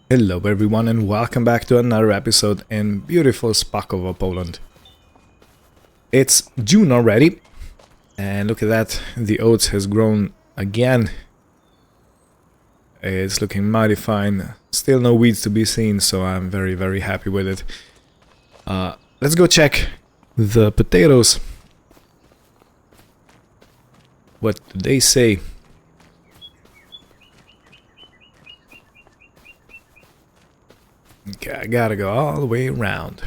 Hello everyone and welcome back to another episode in beautiful Spakowo, Poland. It's June already, and look at that, the oats has grown again. It's looking mighty fine, still no weeds to be seen, so I'm very happy with it. Let's go check the potatoes. What do they say? Okay, I gotta go all the way around.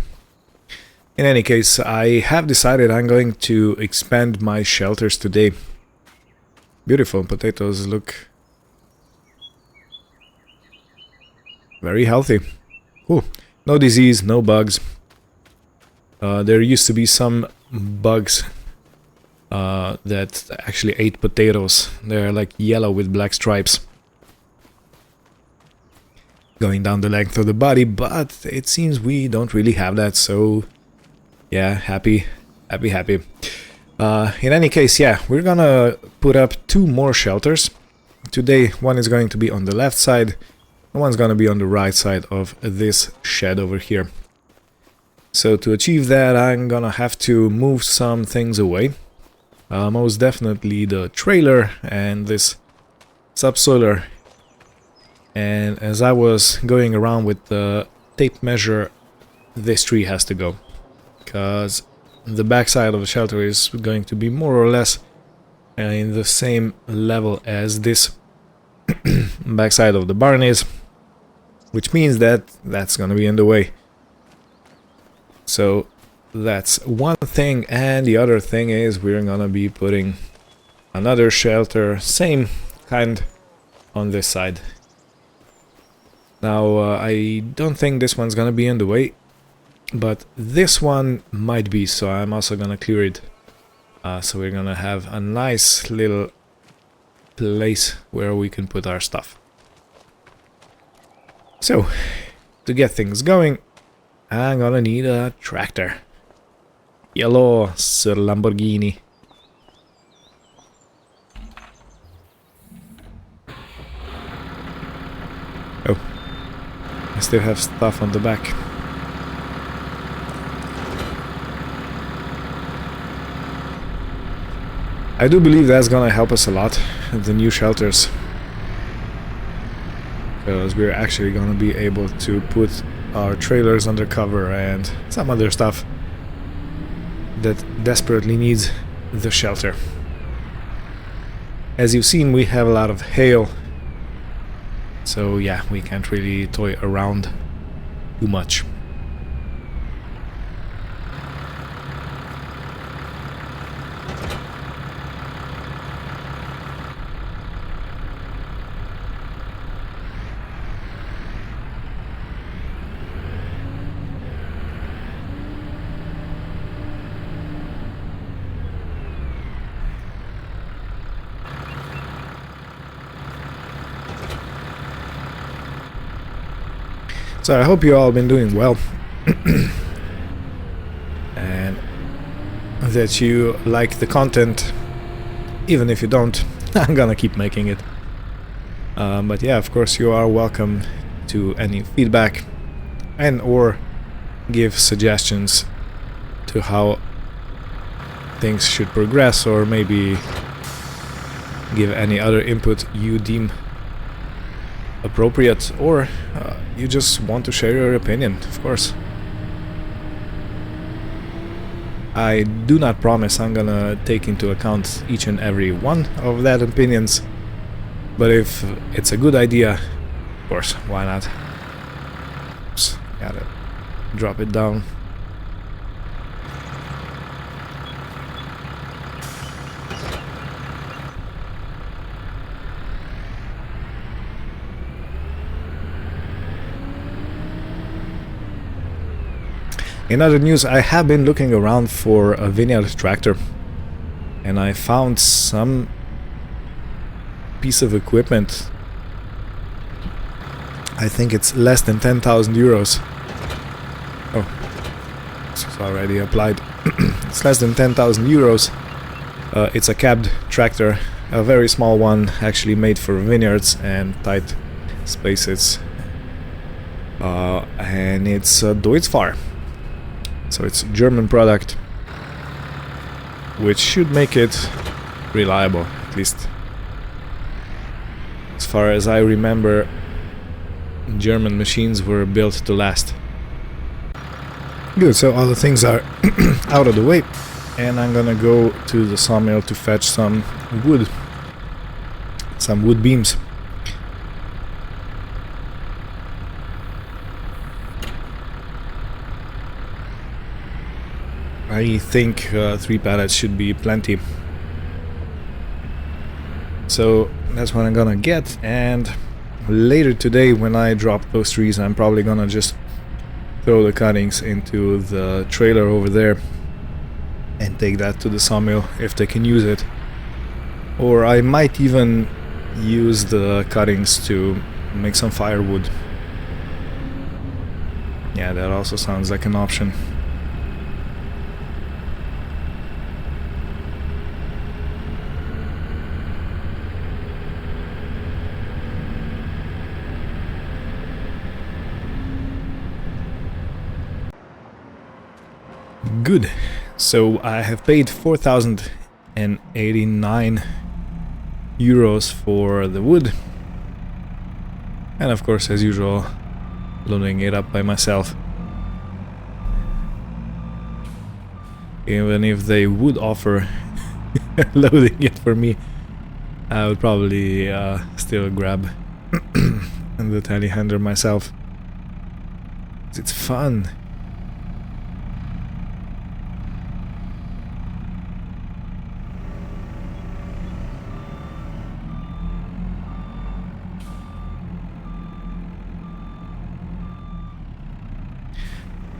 In any case, I have decided I'm going to expand my shelters today. Beautiful potatoes look very healthy. Cool. No disease, no bugs. There used to be some bugs that actually ate potatoes. They're like yellow with black stripes going down the length of the body, but it seems we don't really have that, so yeah, happy. In any case, yeah, we're gonna put up 2 more shelters. Today, one is going to be on the left side, and one's gonna be on the right side of this shed over here. So to achieve that, I'm gonna have to move some things away. Most definitely the trailer and this subsoiler. And as I was going around with the tape measure, this tree has to go, because the backside of the shelter is going to be more or less in the same level as this backside of the barn is, which means that that's going to be in the way. So that's one thing, and the other thing is we're going to be putting another shelter, same kind, on this side. Now, I don't think this one's gonna be in the way, but this one might be, so I'm also gonna clear it. So we're gonna have a nice little place where we can put our stuff. So, to get things going, I'm gonna need a tractor. Yellow Sir Lamborghini. Oh. I still have stuff on the back. I do believe that's gonna help us a lot, the new shelters. Because we're actually gonna be able to put our trailers under cover and some other stuff that desperately needs the shelter. As you've seen, we have a lot of hail. So yeah, we can't really toy around too much. So I hope you all been doing well and that you like the content. Even if you don't, I'm gonna keep making it. But yeah, of course you are welcome to any feedback and or give suggestions to how things should progress, or maybe give any other input you deem appropriate, or you just want to share your opinion, of course. I do not promise I'm gonna take into account each and every one of that opinions, but if it's a good idea, of course, why not? Oops, gotta drop it down. In other news, I have been looking around for a vineyard tractor, and I found some piece of equipment. I think it's less than 10,000 euros. Oh, this is already applied. It's less than 10,000 euros. It's a cabbed tractor, a very small one, actually made for vineyards and tight spaces. and it's Deutz-Fahr. So it's a German product, which should make it reliable, at least as far as I remember. German machines were built to last. Good, so all the things are out of the way, and I'm gonna go to the sawmill to fetch some wood beams. I think 3 pallets should be plenty. So that's what I'm gonna get, and later today when I drop those trees I'm probably gonna just throw the cuttings into the trailer over there and take that to the sawmill if they can use it. Or I might even use the cuttings to make some firewood. Yeah, that also sounds like an option. Good. So I have paid 4,089 euros for the wood, and of course, as usual, loading it up by myself. Even if they would offer loading it for me, I would probably still grab the telehandler myself. It's fun.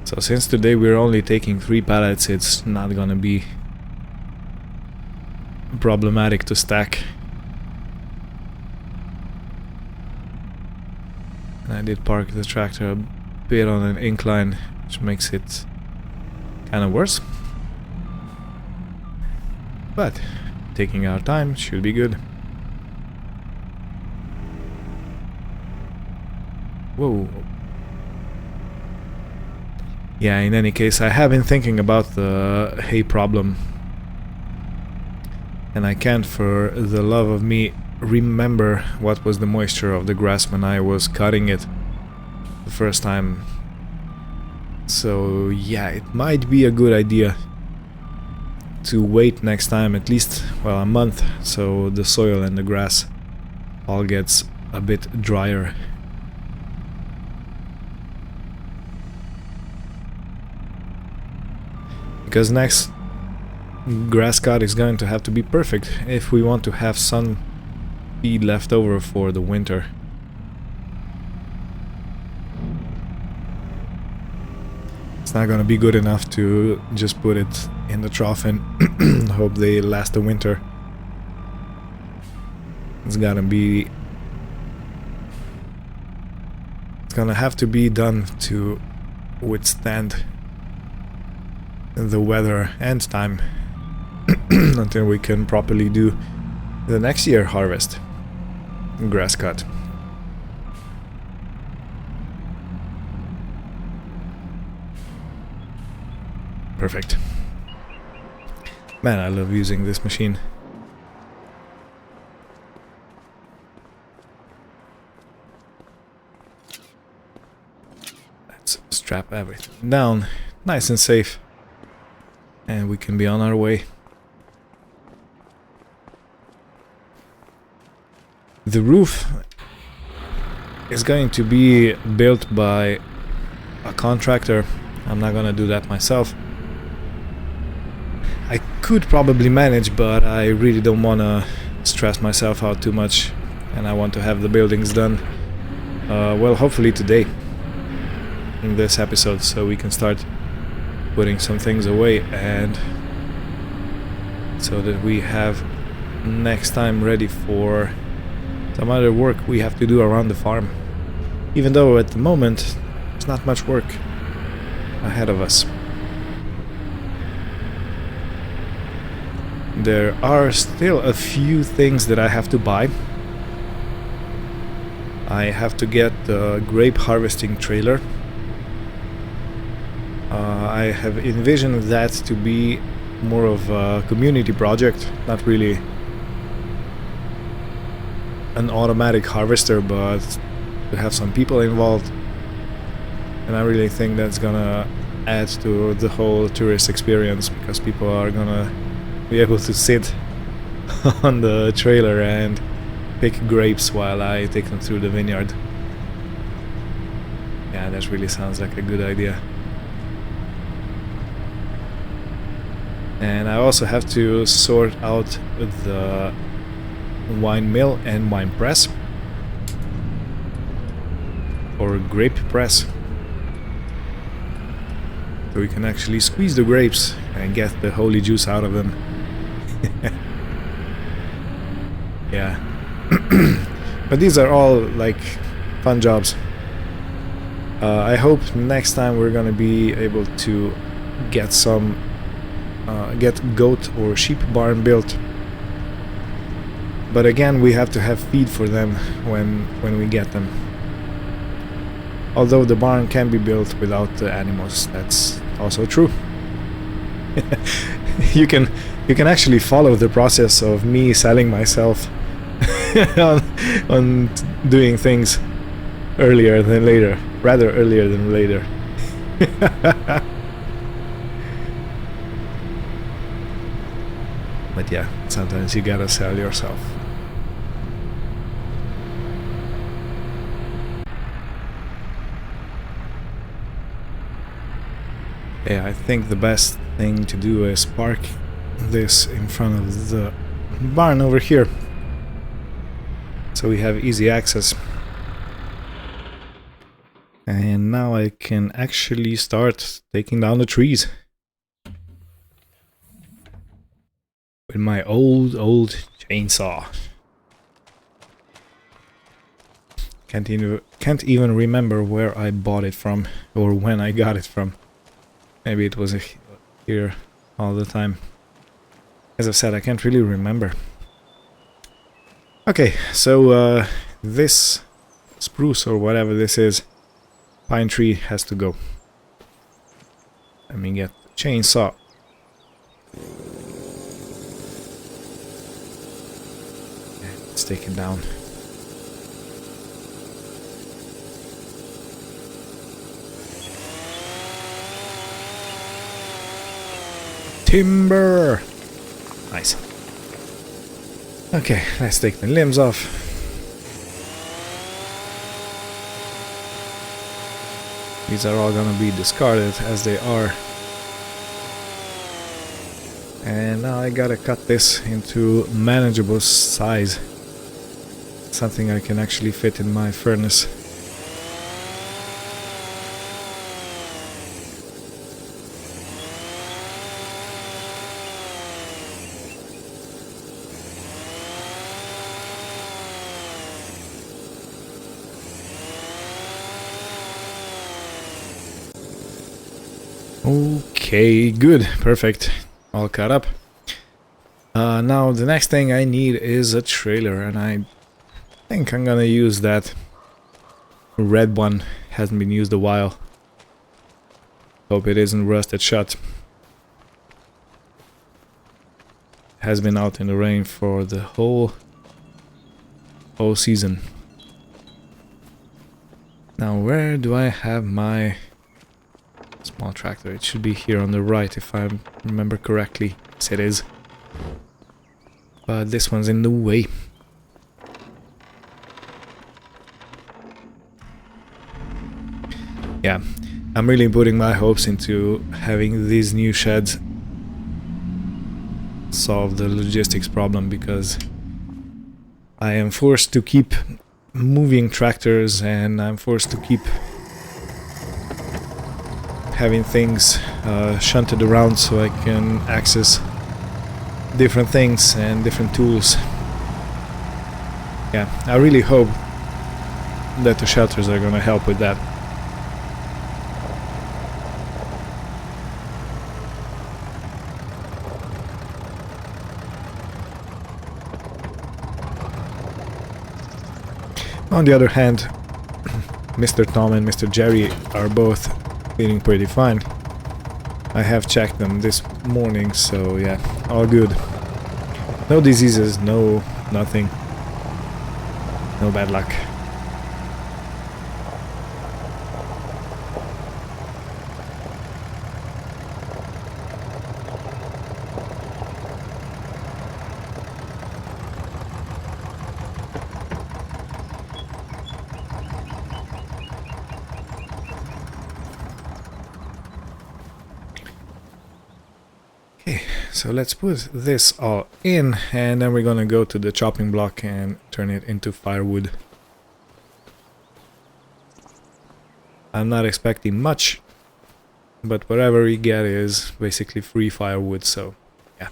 So since today we're only taking 3 pallets, it's not gonna be problematic to stack. And I did park the tractor a bit on an incline, which makes it kind of worse. But taking our time should be good. Whoa. Yeah, in any case, I have been thinking about the hay problem, and I can't for the love of me remember what was the moisture of the grass when I was cutting it the first time. So yeah, it might be a good idea to wait next time at least, well, a month, so the soil and the grass all gets a bit drier. Because next grass cut is going to have to be perfect if we want to have sun feed left over for the winter. It's not gonna be good enough to just put it in the trough and hope they last the winter. It's gonna have to be done to withstand the weather and time until we can properly do the next year harvest grass cut. Perfect. Man, I love using this machine. Let's strap everything down nice and safe, and we can be on our way. The roof is going to be built by a contractor. I'm not gonna do that myself. I could probably manage, but I really don't wanna stress myself out too much, and I want to have the buildings done well, hopefully today in this episode, so we can start putting some things away, and so that we have next time ready for some other work we have to do around the farm. Even though at the moment there's not much work ahead of us. There are still a few things that I have to buy. I have to get the grape harvesting trailer. I have envisioned that to be more of a community project, not really an automatic harvester, but to have some people involved. And I really think that's gonna add to the whole tourist experience, because people are gonna be able to sit on the trailer and pick grapes while I take them through the vineyard. Yeah, that really sounds like a good idea. And I also have to sort out the wine mill and wine press, or grape press, so we can actually squeeze the grapes and get the holy juice out of them. Yeah. But these are all like fun jobs. I hope next time we're gonna be able to get some get goat or sheep barn built. But again, we have to have feed for them when we get them. Although the barn can be built without the animals, that's also true. You can actually follow the process of me selling myself on doing things earlier than later, rather earlier than later. But yeah, sometimes you gotta sell yourself. Yeah, I think the best thing to do is park this in front of the barn over here, so we have easy access. And now I can actually start taking down the trees with my old chainsaw. Can't even remember where I bought it from or when I got it from. Maybe it was here all the time. As I said, I can't really remember. Okay, so this spruce or whatever this is, pine tree, has to go. Let me get the chainsaw. Let's take it down. Timber! Nice. Okay, let's take the limbs off. These are all gonna be discarded as they are. And now I gotta cut this into manageable size. Something I can actually fit in my furnace. Okay, good, perfect, all cut up. Now the next thing I need is a trailer, and I think I'm gonna use that red one. Hasn't been used a while. Hope it isn't rusted shut. Has been out in the rain for the whole season. Now where do I have my small tractor? It should be here on the right if I remember correctly. Yes, it is. But this one's in the way. Yeah, I'm really putting my hopes into having these new sheds solve the logistics problem, because I am forced to keep moving tractors and I'm forced to keep having things shunted around so I can access different things and different tools. Yeah, I really hope that the shelters are gonna help with that. On the other hand, Mr. Tom and Mr. Jerry are both feeling pretty fine. I have checked them this morning, so yeah, all good. No diseases, no nothing. No bad luck. Okay, so let's put this all in, and then we're gonna go to the chopping block and turn it into firewood. I'm not expecting much, but whatever we get is basically free firewood, so yeah.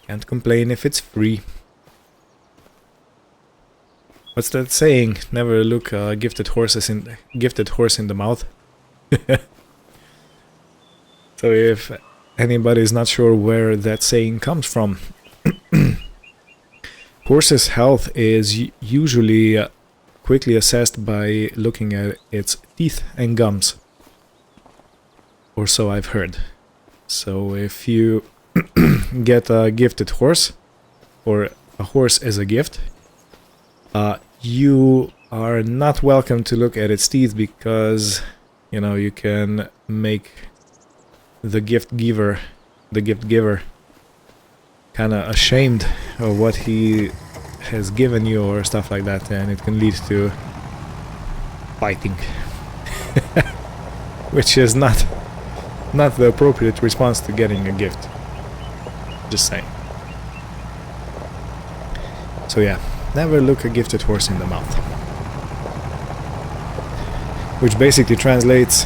Can't complain if it's free. What's that saying? Never look a gifted horse in the mouth. So if anybody's not sure where that saying comes from, horse's health is usually quickly assessed by looking at its teeth and gums, or so I've heard. So if you get a gifted horse, or a horse as a gift, you are not welcome to look at its teeth, because, you know, you can make the gift giver kind of ashamed of what he has given you or stuff like that, and it can lead to fighting. Which is not the appropriate response to getting a gift. Just saying. So yeah, never look a gifted horse in the mouth. Which basically translates,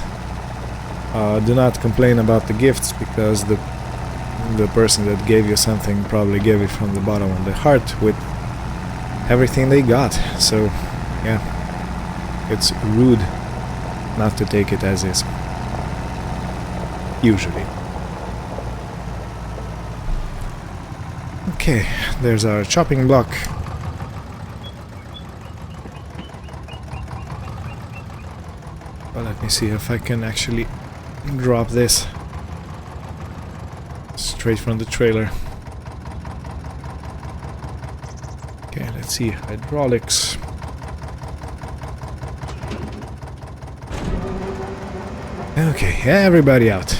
do not complain about the gifts, because the person that gave you something probably gave it from the bottom of their heart with everything they got. So yeah, it's rude not to take it as is, usually. Okay, there's our chopping block. Well, let me see if I can actually drop this straight from the trailer. Okay, let's see, hydraulics. Okay, everybody out.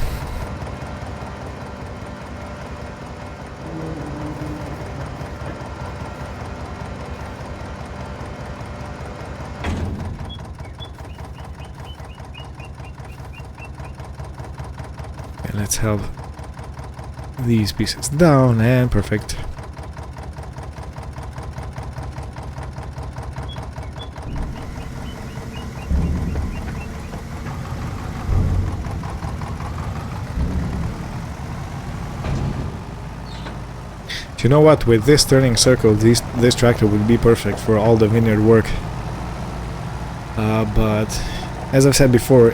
Okay, let's help these pieces down, and perfect. You know what, with this turning circle, this tractor would be perfect for all the vineyard work. But as I've said before,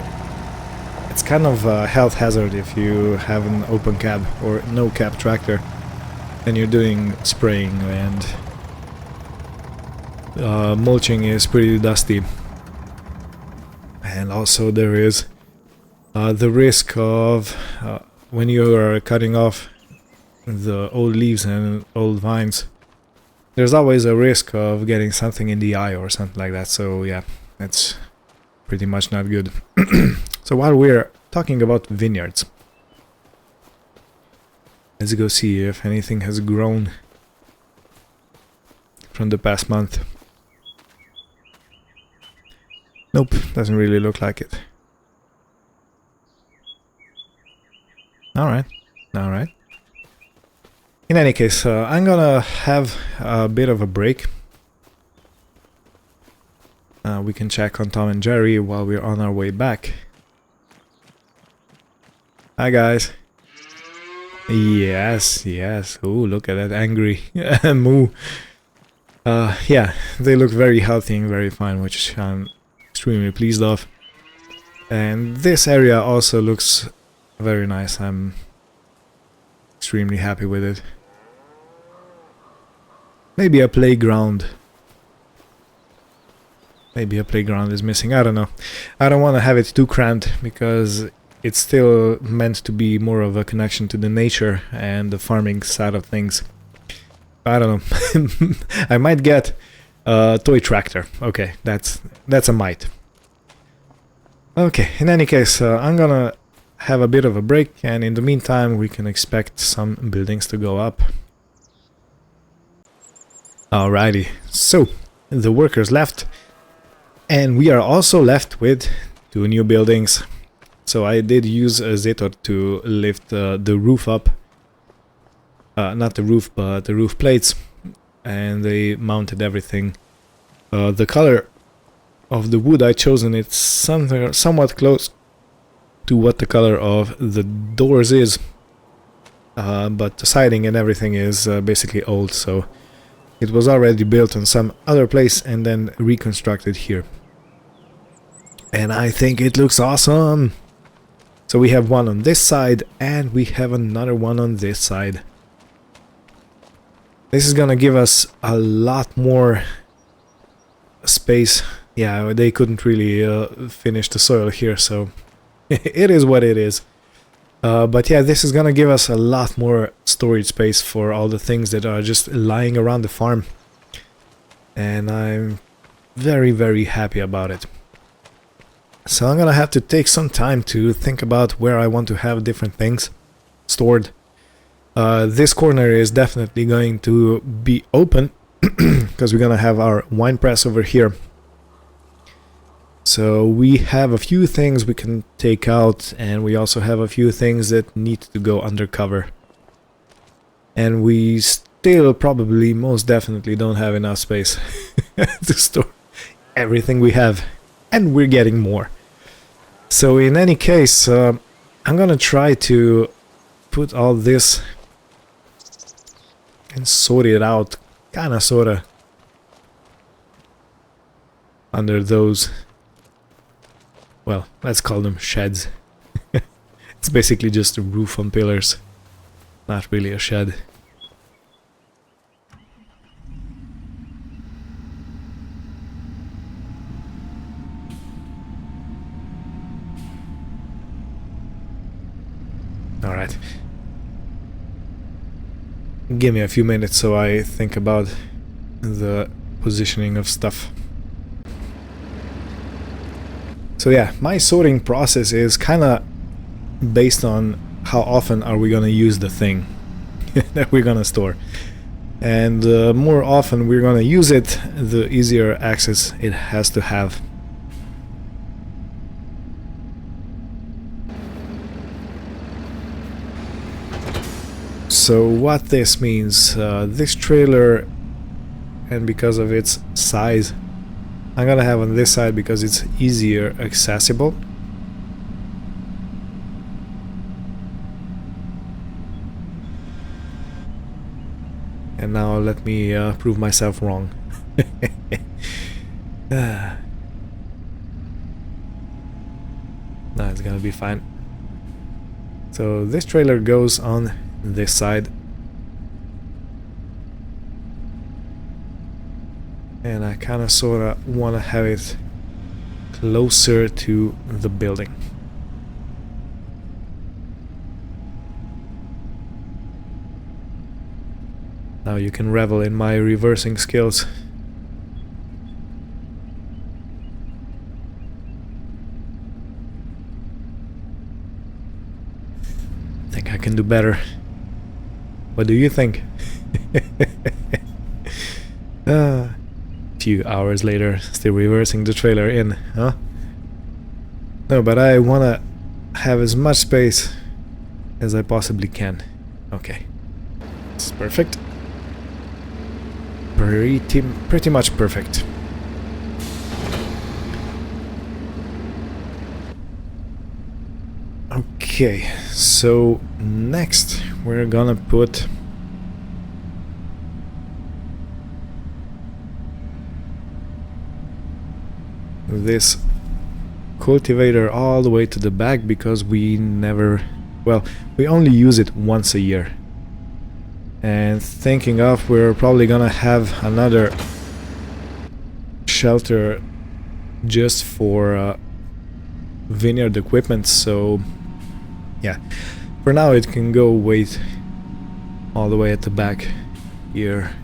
it's kind of a health hazard if you have an open cab or no cab tractor and you're doing spraying, and mulching is pretty dusty. And also there is the risk of when you are cutting off the old leaves and old vines, there's always a risk of getting something in the eye or something like that. So yeah, that's pretty much not good. So while we're talking about vineyards, let's go see if anything has grown from the past month. Nope, doesn't really look like it. Alright, alright. In any case, I'm gonna have a bit of a break. We can check on Tom and Jerry while we're on our way back. Hi guys. Yes, yes. Ooh, look at that angry moo. Yeah, they look very healthy and very fine, which I'm extremely pleased of. And this area also looks very nice. I'm extremely happy with it. Maybe a playground. Maybe a playground is missing, I don't know. I don't want to have it too cramped because it's still meant to be more of a connection to the nature and the farming side of things. I don't know. I might get a toy tractor. Okay, that's a might. Okay, in any case, I'm gonna have a bit of a break, and in the meantime we can expect some buildings to go up. Alrighty, so the workers left, and we are also left with 2 new buildings. So I did use a Zetor to lift the roof up. Not the roof, but the roof plates, and they mounted everything. The color of the wood I chosen, it's somewhat close to what the color of the doors is, but the siding and everything is basically old, so it was already built on some other place and then reconstructed here. And I think it looks awesome! So we have one on this side and we have another one on this side. This is gonna give us a lot more space. Yeah, they couldn't really finish the soil here, so it is what it is. But yeah, this is gonna give us a lot more storage space for all the things that are just lying around the farm. And I'm very, very happy about it. So I'm gonna have to take some time to think about where I want to have different things stored. This corner is definitely going to be open because we're gonna have our wine press over here. So we have a few things we can take out, and we also have a few things that need to go undercover. And we still probably most definitely don't have enough space to store everything we have, and we're getting more. So in any case, I'm gonna try to put all this and sort it out, kinda sorta, under those, well, let's call them sheds. It's basically just a roof on pillars, not really a shed. Alright. Give me a few minutes so I think about the positioning of stuff. So yeah, my sorting process is kinda based on how often are we gonna use the thing that we're gonna store. And the more often we're gonna use it, the easier access it has to have. So what this means, this trailer, and because of its size, I'm gonna have on this side because it's easier accessible. And now let me prove myself wrong. No, it's gonna be fine. So this trailer goes on this side, and I kind of sort of want to have it closer to the building. Now you can revel in my reversing skills. I think I can do better. What do you think? Few hours later, still reversing the trailer in, huh? No, but I wanna have as much space as I possibly can. Okay. It's perfect. Pretty much perfect. Okay, so next we're gonna put this cultivator all the way to the back because we never, well, we only use it once a year. And thinking of, we're probably gonna have another shelter just for vineyard equipment, so yeah, for now it can go wait all the way at the back here.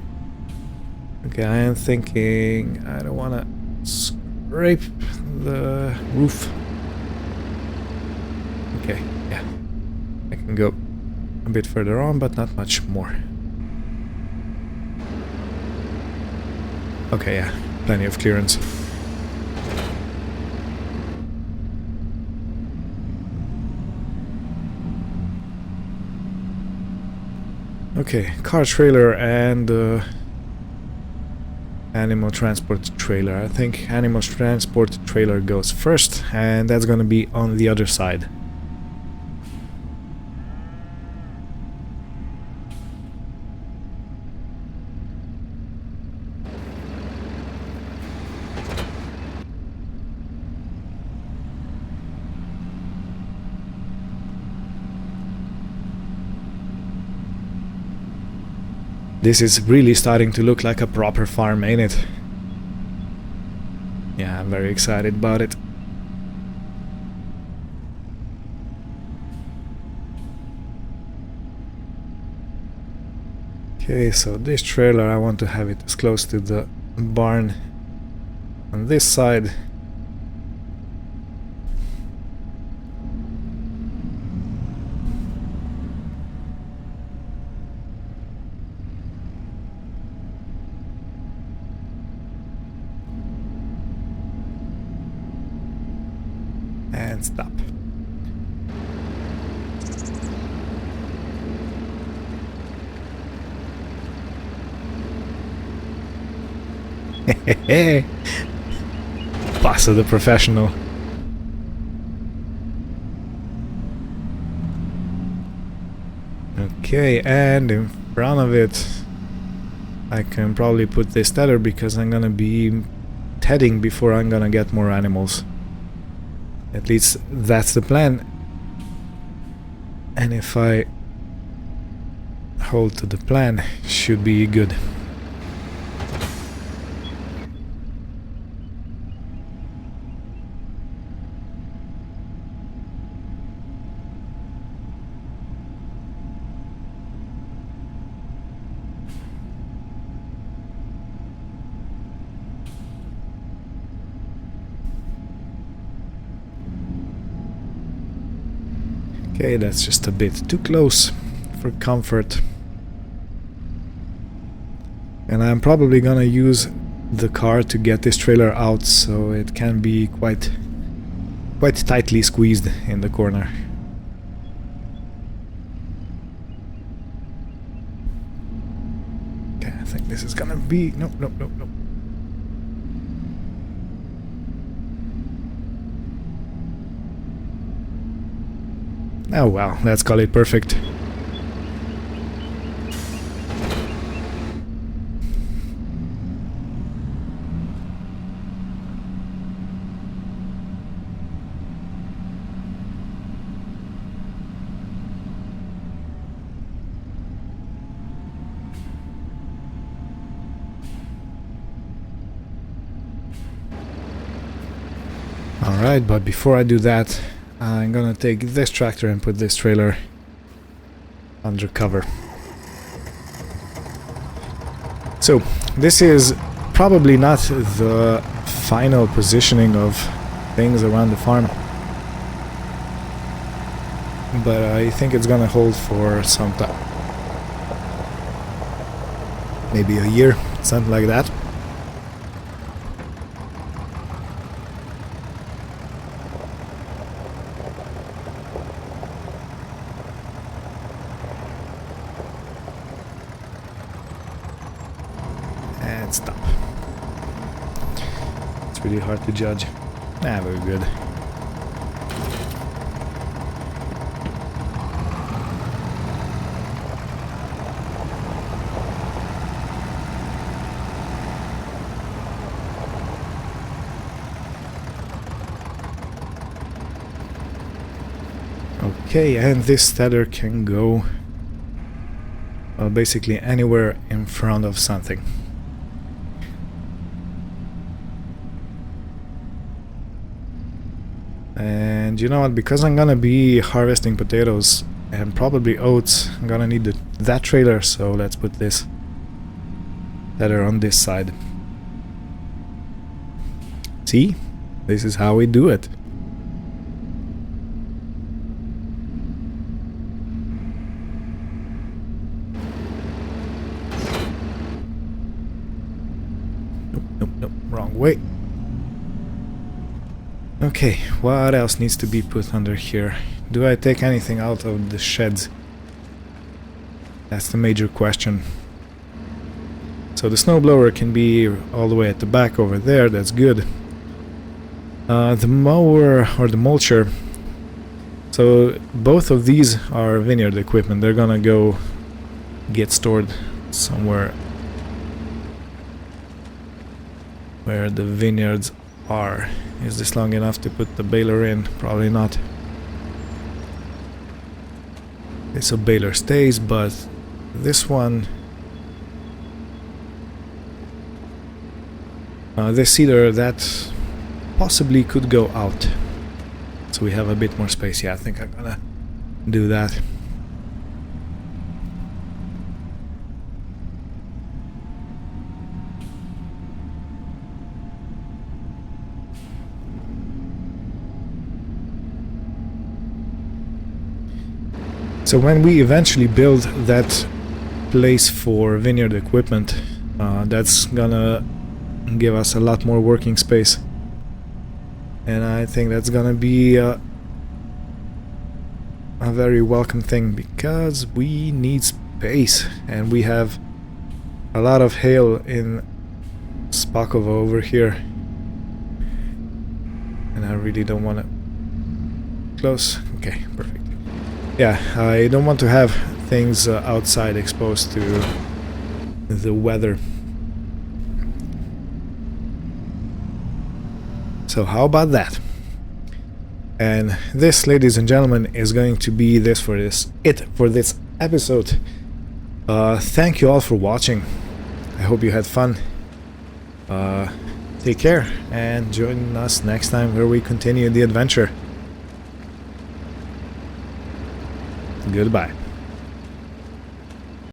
Okay, I am thinking I don't want to scrape the roof. Okay, yeah, I can go a bit further on, but not much more. Okay, yeah, plenty of clearance. Okay, car trailer and animal transport trailer. I think animal transport trailer goes first, and that's gonna be on the other side. This is really starting to look like a proper farm, ain't it? Yeah, I'm very excited about it. Okay, so this trailer, I want to have it as close to the barn on this side. And stop. Boss of the professional. Okay, and in front of it I can probably put this tether because I'm gonna be tedding before I'm gonna get more animals. At least that's the plan. And if I hold to the plan, should be good. Okay, that's just a bit too close for comfort. And I'm probably gonna use the car to get this trailer out, so it can be quite tightly squeezed in the corner. Okay, I think this is gonna be... Nope. Oh well, let's call it perfect. Alright, but before I do that, I'm gonna take this tractor and put this trailer under cover. So, this is probably not the final positioning of things around the farm, but I think it's gonna hold for some time. Maybe a year, something like that. And stop. It's really hard to judge. Ah, very good. Okay, and this tether can go basically anywhere in front of something. And you know what, because I'm gonna be harvesting potatoes and probably oats, I'm gonna need that trailer, so let's put this header on this side. See? This is how we do it. Nope, wrong way. Okay, what else needs to be put under here? Do I take anything out of the sheds? That's the major question. So the snowblower can be all the way at the back over there, that's good. The mower or the mulcher, so both of these are vineyard equipment. They're gonna go get stored somewhere where the vineyards are. Is this long enough to put the baler in? Probably not. Okay, so baler stays, but this one, this seeder, that possibly could go out, so we have a bit more space. Yeah, I think I'm gonna do that. So when we eventually build that place for vineyard equipment, that's gonna give us a lot more working space. And I think that's gonna be a very welcome thing, because we need space, and we have a lot of hail in Spakovo over here. And I really don't want to... Close? Okay, perfect. Yeah, I don't want to have things outside exposed to the weather. So how about that? And this, ladies and gentlemen, is going to be it for this episode. Thank you all for watching. I hope you had fun. Take care and join us next time where we continue the adventure. Goodbye.